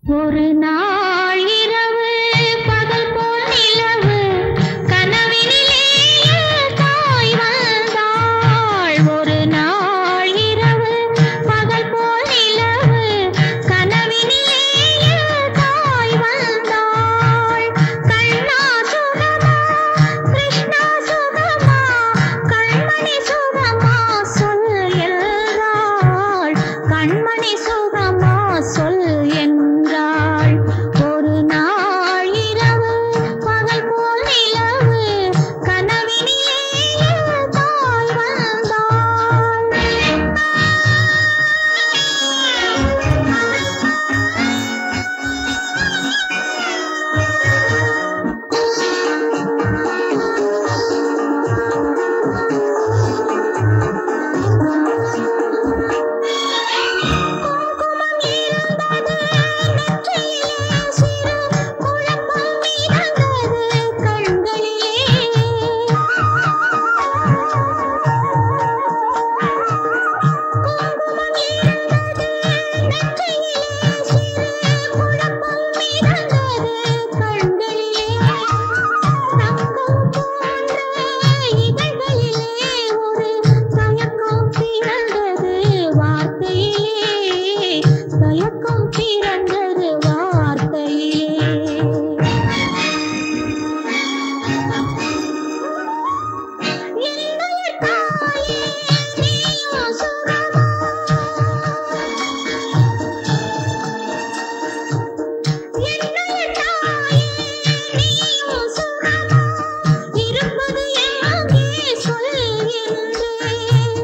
ஒரு நாள் இரவு பகல் போல் நிலவு கனவினிலே தாய் வந்தாள். ஒரு நாள் இரவு பகல் போல் நிலவு கனவினிலே தாய் வந்தாள். கண்ணா சுகமா கிருஷ்ணா சுகமா கண்மணி சுகமா சொல் என்றாள். கண்மணி சுகமா சொல் என்றாள். ஒரு நாள் இரவு பகல் போல் நிலவு கனவினிலே தாய் வந்தாள். தயக்கம் பிறந்தது வார்த்தையிலே. என்னுடைய தாயே நீயோ சுகமா என்னுடைய தாயே நீயோ சுகமா இருப்பது எங்கே சொல் என்றேன்.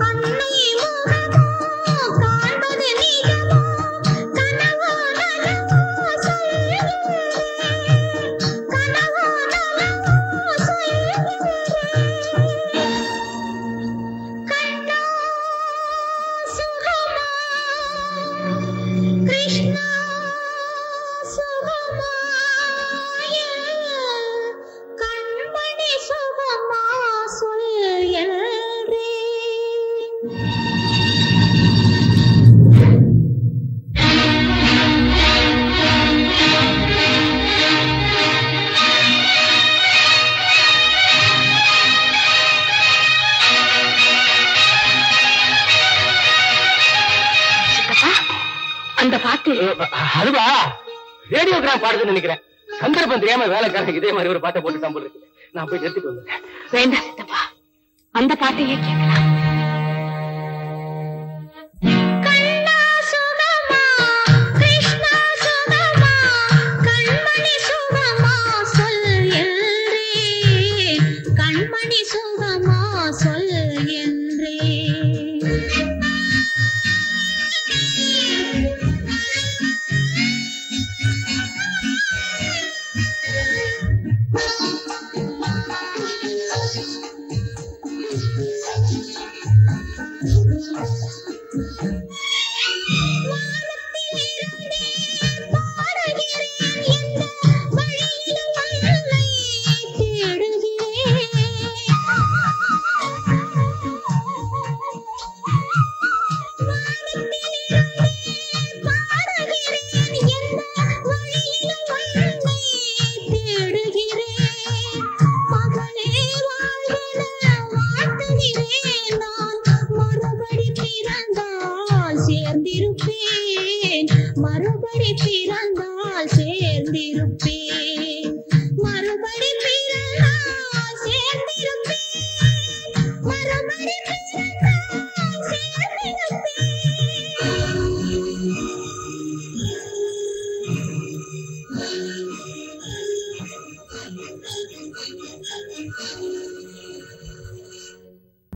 அன்னை முகமோ காண்பது நிஜமோ கனவோ நனவோ சொல் என்றேன். கனவோ நனவோ சொல் என்றேன். கண்ணா சுகமா கிருஷ்ணா சுகமா கண்மணி சுகமா சொல் என்றேன். அந்த பாட்டு அதுவா ரேடியோகிராம் பாடுதுன்னு நினைக்கிறேன். சந்தர்ப்பம் தெரியாம வேலைக்காரன் இதே மாதிரி ஒரு பாட்டை போட்டு தான் போட்டு நான் போய் எடுத்துட்டு வந்தேன். வேண்டாம் சித்தப்பா, அந்த பாட்டையே கேட்கலாம். கண்ணா சுகமா கிருஷ்ணா சுகமா கண்மணி சுகமா சொல் என்றேன். கண்மணி சுகமா சொல் என்றேன். சேர்ந்திருப்பேன் மறுபடி பிறந்தால் சேர்ந்திருப்பேன்.